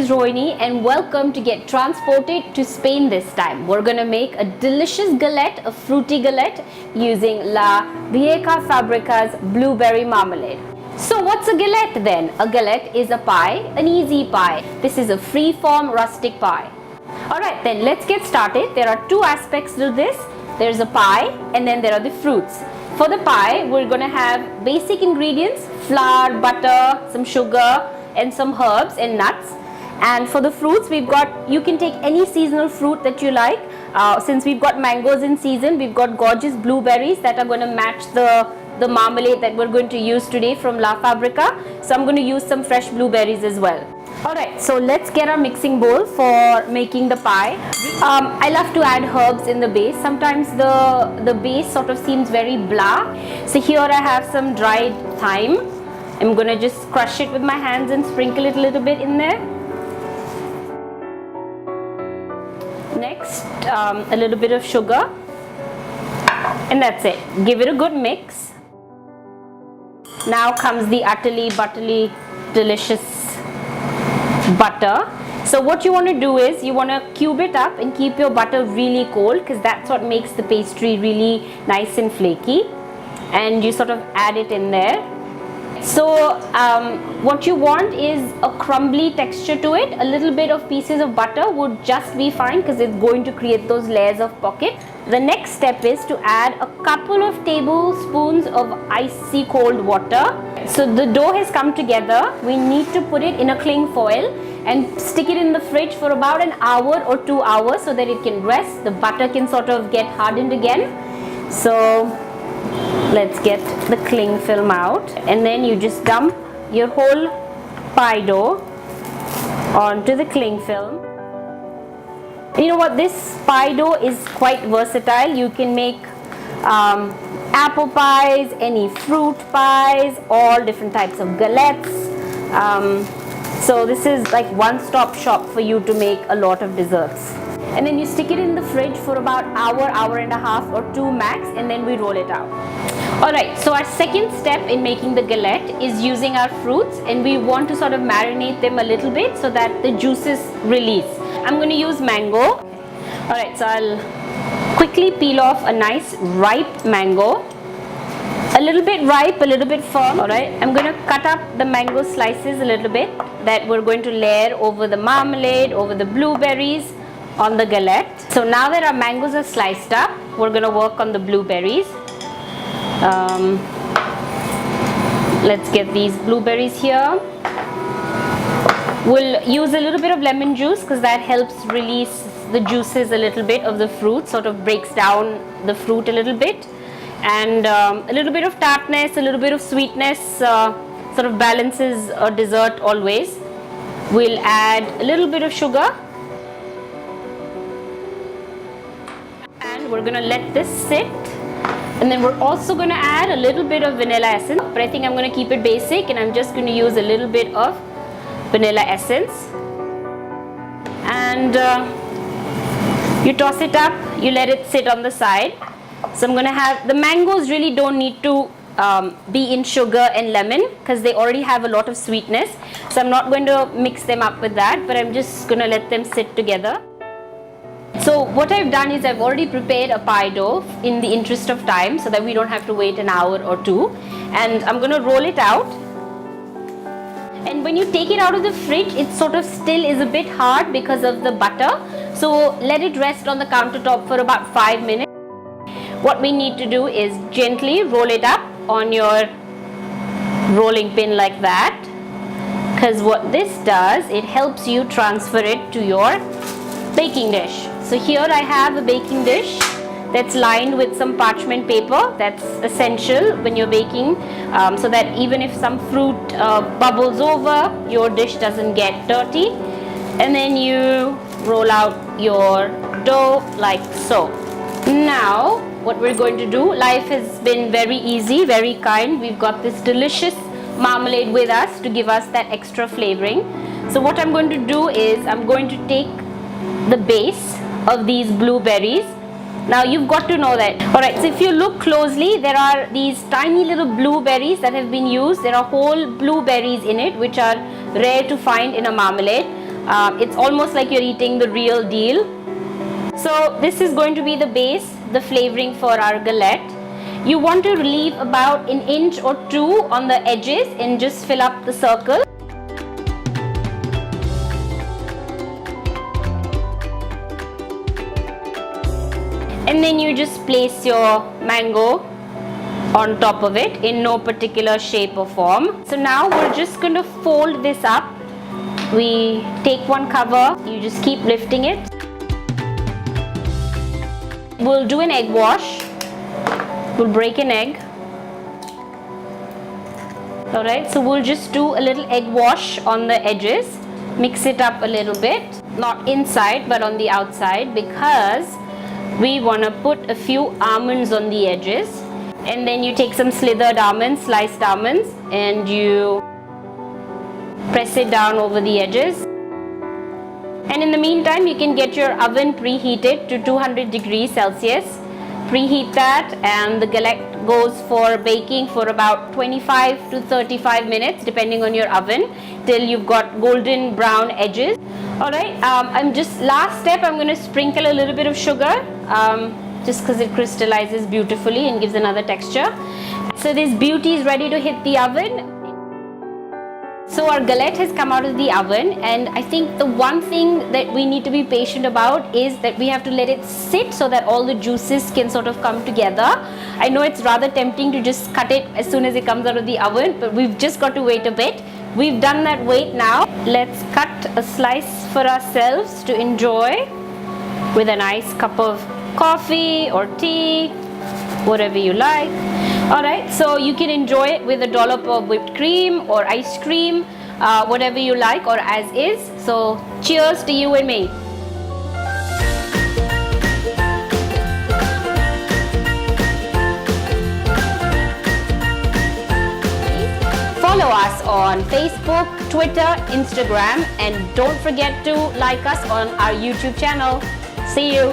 is Rohini and welcome to get transported to Spain this time. We're gonna make a delicious galette, a fruity galette using La Vieja Fabrica's blueberry marmalade. So what's a galette then? A galette is a pie, an easy pie. This is a free-form rustic pie. Alright then, let's get started. There are two aspects to this. There's a pie and then there are the fruits. For the pie, we're gonna have basic ingredients, flour, butter, some sugar, and some herbs and nuts. And for the fruits, you can take any seasonal fruit that you like. Since we've got mangoes in season, we've got gorgeous blueberries that are going to match the marmalade that we're going to use today from La Fabrica. So I'm going to use some fresh blueberries as well. Alright, so let's get our mixing bowl for making the pie. I love to add herbs in the base. Sometimes the base sort of seems very blah. So here I have some dried thyme. I'm going to just crush it with my hands and sprinkle it a little bit in there. Next, a little bit of sugar. And that's it. Give it a good mix. Now comes the utterly buttery, delicious butter. So what you want to do is you want to cube it up and keep your butter really cold because that's what makes the pastry really nice and flaky. And you sort of add it in there. So what you want is a crumbly texture to it. A little bit of pieces of butter would just be fine because it's going to create those layers of pocket. The next step is to add a couple of tablespoons of icy cold water. So the dough has come together. We need to put it in a cling foil and stick it in the fridge for about an hour or 2 hours so that it can rest. The butter can sort of get hardened again. So let's get the cling film out, and then you just dump your whole pie dough onto the cling film. You know what, this pie dough is quite versatile. You can make apple pies, any fruit pies, all different types of galettes. So this is like one-stop shop for you to make a lot of desserts. And then you stick it in the fridge for about hour and a half or 2 max, and then we roll it out. Alright, so our second step in making the galette is using our fruits, and we want to sort of marinate them a little bit so that the juices release. I'm going to use mango. Alright, so I'll quickly peel off a nice ripe mango. A little bit ripe, a little bit firm. Alright, I'm going to cut up the mango slices a little bit that we're going to layer over the marmalade, over the blueberries, on the galette. So now that our mangoes are sliced up, we're going to work on the blueberries. Let's get these blueberries here. We'll use a little bit of lemon juice because that helps release the juices a little bit of the fruit, sort of breaks down the fruit a little bit. And a little bit of tartness, a little bit of sweetness sort of balances a dessert always. We'll add a little bit of sugar. We're going to let this sit, and then we're also going to add a little bit of vanilla essence, but I think I'm going to keep it basic and I'm just going to use a little bit of vanilla essence. And you toss it up, you let it sit on the side. So I'm going to have the mangoes really don't need to be in sugar and lemon because they already have a lot of sweetness, so I'm not going to mix them up with that, but I'm just going to let them sit together. So what I've done is I've already prepared a pie dough in the interest of time so that we don't have to wait an hour or two, and I'm going to roll it out. And when you take it out of the fridge, it sort of still is a bit hard because of the butter, so let it rest on the countertop for about 5 minutes. What we need to do is gently roll it up on your rolling pin like that, because what this does, it helps you transfer it to your baking dish. So here I have a baking dish that's lined with some parchment paper. That's essential when you're baking, so that even if some fruit bubbles over, your dish doesn't get dirty. And then you roll out your dough like so. Now what we're going to do, life has been very easy, very kind. We've got this delicious marmalade with us to give us that extra flavoring. So what I'm going to do is I'm going to take the base of these blueberries. Now you've got to know that. Alright, so if you look closely, there are these tiny little blueberries that have been used. There are whole blueberries in it, which are rare to find in a marmalade. It's almost like you're eating the real deal. So this is going to be the base, the flavoring for our galette. You want to leave about an inch or two on the edges and just fill up the circle. And then you just place your mango on top of it in no particular shape or form. So now we're just going to fold this up. We take one cover, you just keep lifting it. We'll do an egg wash. We'll break an egg. Alright, so we'll just do a little egg wash on the edges. Mix it up a little bit, not inside but on the outside, because we want to put a few almonds on the edges. And then you take some slithered almonds, sliced almonds, and you press it down over the edges. And in the meantime, you can get your oven preheated to 200 degrees Celsius. Preheat that, and the galette goes for baking for about 25 to 35 minutes depending on your oven, till you've got golden brown edges. Alright, last step, I'm going to sprinkle a little bit of sugar, just because it crystallizes beautifully and gives another texture. So this beauty is ready to hit the oven. So our galette has come out of the oven, and I think the one thing that we need to be patient about is that we have to let it sit so that all the juices can sort of come together. I know it's rather tempting to just cut it as soon as it comes out of the oven, but we've just got to wait a bit. We've done that wait now. Let's cut a slice for ourselves to enjoy with a nice cup of coffee or tea, whatever you like. Alright, so you can enjoy it with a dollop of whipped cream or ice cream, whatever you like, or as is. So cheers to you and me. Follow us on Facebook, Twitter, Instagram, and don't forget to like us on our YouTube channel. See you.